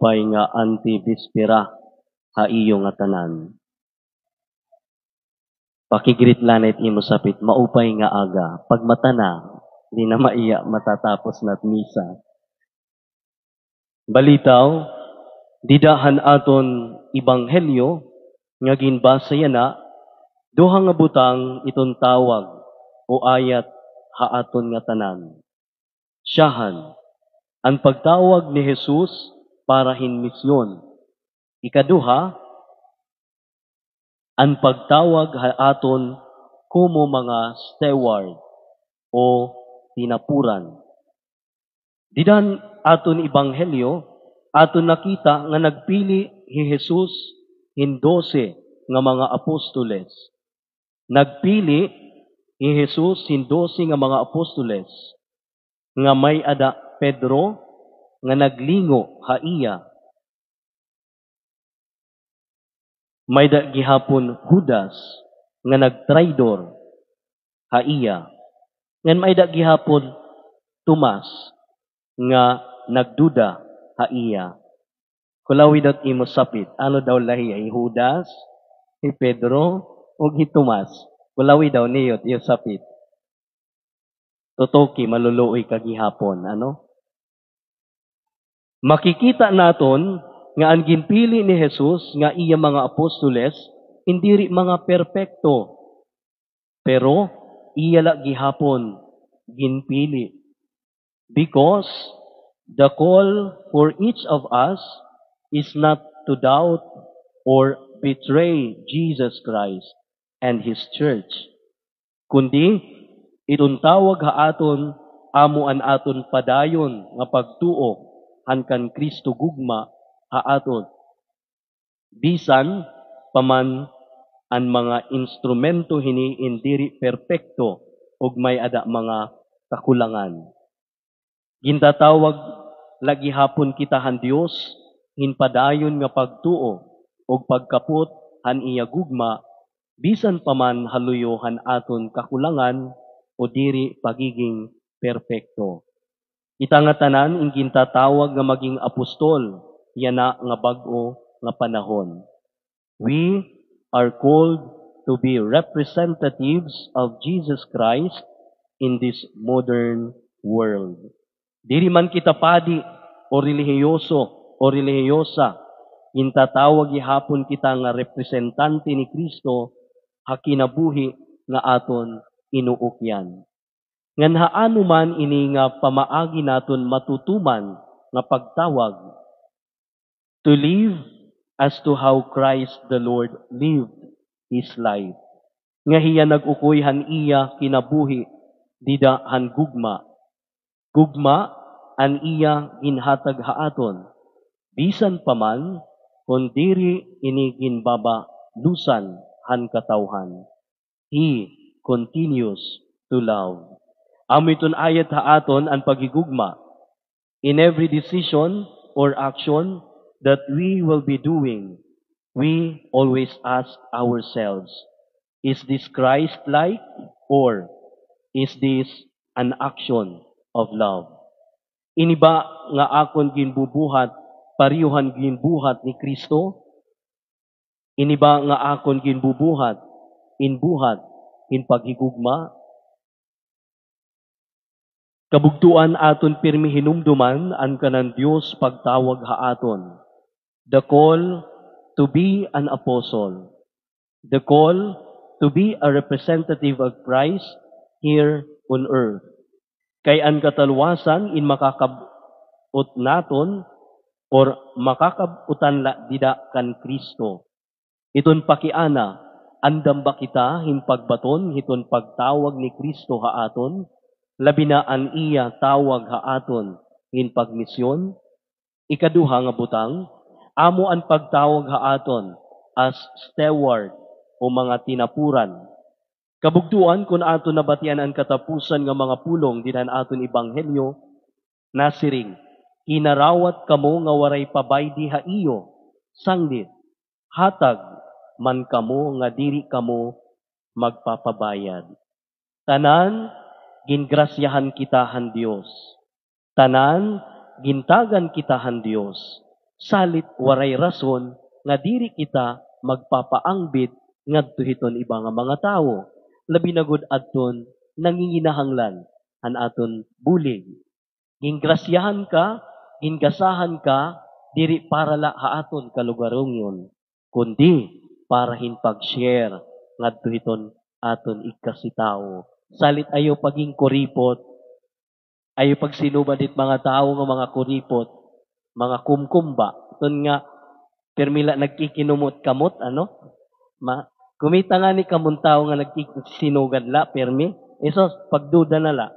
maupay nga anti-bispera iyo nga tanan. Pakigrit lanit imo sapit, maupay nga aga. Pag matana, di na maiya matatapos nat misa. Balitaw, didahan aton ibanghelyo, nga ginbasa yana, duha nga butang itong tawag o ayat haaton nga tanan. Siyahan, ang pagtawag ni Jesus para hinmisyon. Ikaduha, ang pagtawag haaton kumo mga steward o tinapuran. Didan aton ibanghelyo, aton nakita nga nagpili ni Jesus in 12 nga mga apostoles. Nagpili ni Jesus in 12 nga mga apostoles nga may ada Pedro nga naglingo haiya. May gihapon Judas nga nagtraidor haiya. Ngan may gihapon Tomas nga nagduda haiya. Kulawi daw imo sapit. Ano daw lahi ay Judas, si Pedro, o si Tomas. Kulawi daw niyot yung sapit. Totoki maluluoy kagihapon. Ano? Makikita naton nga ang ginpili ni Jesus nga iya mga apostoles, hindi mga perpekto. Pero iya la gihapon ginpili. Because the call for each of us is not to doubt or betray Jesus Christ and His church. Kundi, itong tawag haaton, amuan aton padayon nga pagtuo hankan Kristo gugma haaton. Bisan, paman ang mga instrumento hini indiri perpekto ug may ada mga kakulangan. Gintatawag lagi hapon kita han Dios hinpadayon nga pagtuo ug pagkaput han iya gugma bisan paman haluyohan aton kakulangan o diri pagiging perpekto. Ita nga tanan ing gintatawag nga maging apostol yana nga bag-o nga panahon. We are called to be representatives of Jesus Christ in this modern world. Diri man kita padi o relihiyoso o relihiyosa, intatawag ihapon kita nga representante ni Kristo hakinabuhi nga aton inuukyan. Ngan haano man ini nga pamaagi naton matutuman nga pagtawag, to live as to how Christ the Lord lived His life. Nga hiya nag-ukuyhan iya kinabuhi, dida han gugma. Gugma an iya ginhatag haaton. Bisan paman, kung diri ini ginbaba lusan han katawhan. He continues to love. Amiton ayat haaton ang pagigugma. In every decision or action that we will be doing, we always ask ourselves, is this Christ-like or is this an action of love? Iniba nga akon ginbubuhat, pariyuhan ginbuhat ni Kristo? Iniba nga akon ginbubuhat, inbuhat, in paghigugma? Kabugtuan aton pirmi hinumduman ang kanan Dios pagtawag haaton. The call to be an apostle. The call to be a representative of Christ here on earth. Kay ang katalwasan in makakabut naton or makakabutan la dida kan Kristo. Iton pakiana, andam ba kita himpagbaton hiton pagtawag ni Kristo haaton? Labi na an iya tawag haaton in pagmisyon. Ikaduha nga butang, amo ang pagtawag haaton as steward o mga tinapuran. Kabugtuan kung aton nabatian ang katapusan nga mga pulong dinan aton ibanghelyo, nasiring, kinarawat kamo nga waray pabaydi haiyo, sanggit, hatag man kamo nga diri kamo magpapabayad. Tanan, gingrasyahan kita han Dios. Tanan, gintagan kita han Dios. salit waray rason nga diri kita magpapaangbit ngadto hiton iba nga mga tawo. Labi na gud adton nanginginahanglan an aton bulig. Gingrasyahan ka, gingasahan ka, diri para la haaton kalugarong yun, kundi para hinpag-share ngadto hiton aton ikasitawo. Salit ayo paging kuripot, ayo pagsinuban dit mga tao nga mga kuripot, mga kumkumba. Iton nga permila nagkikinumot kamot kumita nga ni kamuntaw nga nagsinugan la permi. Isos pagduda na la,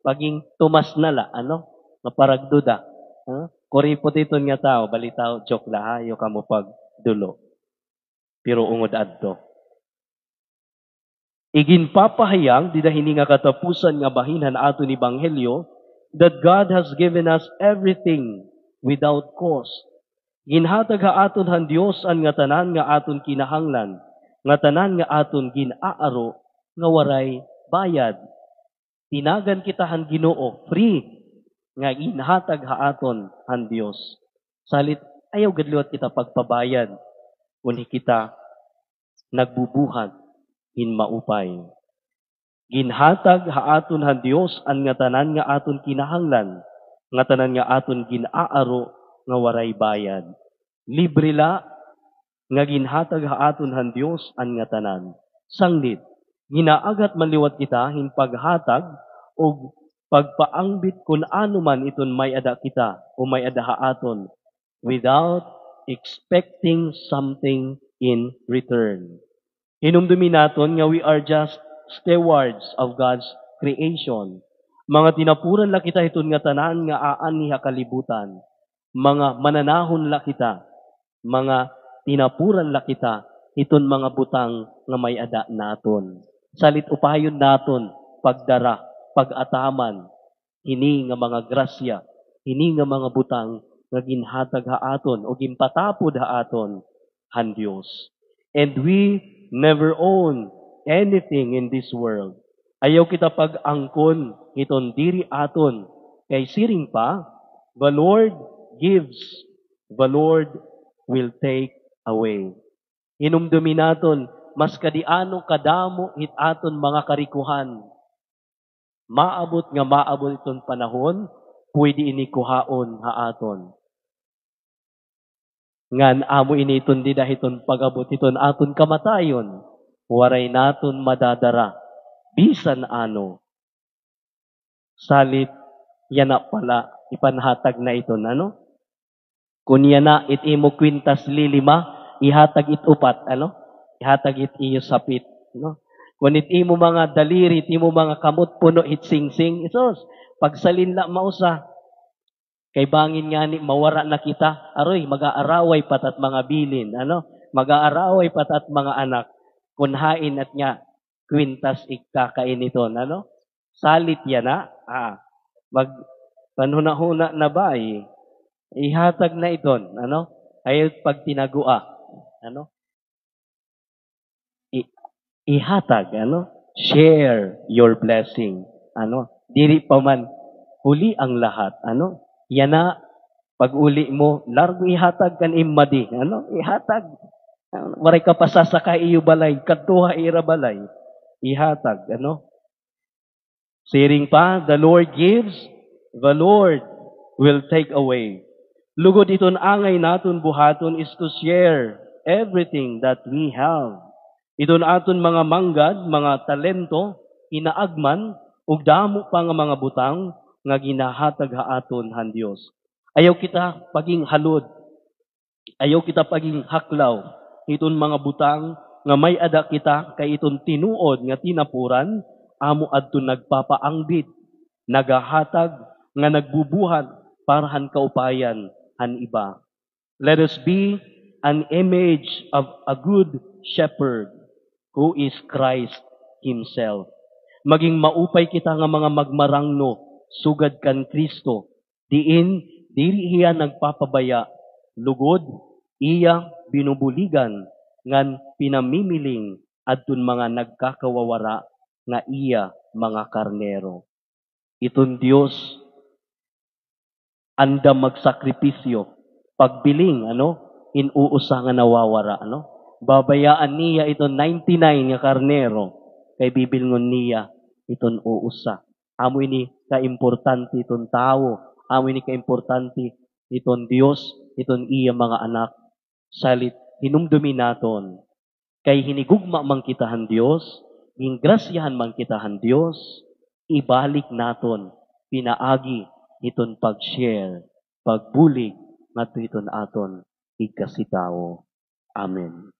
paging tumas na la, nga paragduda. Kuripot iton nga tao, balitaw, joke la, ayo ka mo pagdulo. Pero ungod adto. Iginpapahayag, didahini nga katapusan nga bahinhan aton Ebanghelyo, that God has given us everything without cost. Ginhatag ha aton han Dios an nga tanan nga aton kinahanglan, nga tanan nga aton ginaaro, nga waray bayad. Tinagan kita han Ginoo, free, nga ginhatag ha aton han Dios. Salit, ayaw gadliwat kita pagpabayad, kung kita nagbubuhat, maupay. Ginhatag ha aton han Dios an nga tanan nga aton kinahanglan, nga tanan nga aton ginaaro nga waray bayad. Libre la nga ginhatag ha aton han Dios an nga tanan. Sangnit, ginaagat manliwat kita hinpaghatag o pagpaangbit kun ano man iton may ada kita o may ada ha aton without expecting something in return. Hinumdumi naton nga we are just stewards of God's creation. Mga tinapuran la kita iton nga tanan nga aan niya kalibutan. Mga mananahon la kita. Mga tinapuran la kita iton mga butang nga may ada naton. Salit upayon naton pagdara, pagataman, hini nga mga grasya, hini nga mga butang nga ginhatag ha aton o ginpatapod ha aton han Dios. And we never own anything in this world. Ayaw kita pag-angkon iton diri aton. Kay siring pa, the Lord gives, the Lord will take away. Hinumdumi naton, mas kadiano kadamo hit aton mga karikuhan. Maabot iton panahon, pwede ini kuhaon ha aton. Ngan amo initon di dahiton pagabot iton aton kamatayon, waray naton madadara, bisan ano. Salit, yana pala, ipanhatag na iton, Kung yana it imo kwintas lilima, ihatag it upat, Ihatag it iyo sapit, Kung it imo mga daliri, it imo mga kamot puno it singsing, isos, pagsalin la mausa, kay bangin nga ni mawara na kita, aroy, mag-aaraway patat mga bilin, Mag-aaraway patat mga anak, kunhain at nga, kwintas ikakain ito, Salit yan panhuna-huna na ba, ihatag na iton, Ayaw pag tinagua, ihatag, Share your blessing, Diri pa man, huli ang lahat, Yana, pag uli mo, largo ihatag kan imadi. Ihatag. Waray ka pasasakay iyo balay, kadtuha ira balay. Ihatag, Siring pa, the Lord gives, the Lord will take away. Lugod iton angay naton buhaton is to share everything that we have. Iton aton mga manggad, mga talento, inaagman, ug damo pa nga mga butang, nga ginahatag ha aton han Dios. Ayaw kita paging halod. Ayaw kita paging haklaw. Iton mga butang nga may ada kita kay iton tinuod nga tinapuran, amo adto nagpapaangbit, nagahatag, nga nagbubuhat para han kaupayan han iba. Let us be an image of a good shepherd who is Christ Himself. Maging maupay kita nga mga magmarangno, sugad kan Kristo, diri iya nagpapabaya, lugod, iya binubuligan, ngan pinamimiling, adtun mga nagkakawawara, nga iya mga karnero. Iton Dios, andam magsakripisyo, pagbiling, inuusa nga nawawara, babayaan niya ito 99 nga karnero, kay bibilngon niya iton uusa. Amoy ni kaimportante iton tao, amoy ni kaimportante iton Dios, iton iya mga anak, salit hinumdumi naton, kay hinigugma man kitahan Dios, gingrasyahan man kitahan Dios, ibalik naton, pinaagi iton pag-share, pagbulig, ngadto iton aton ikasitawo. Amen.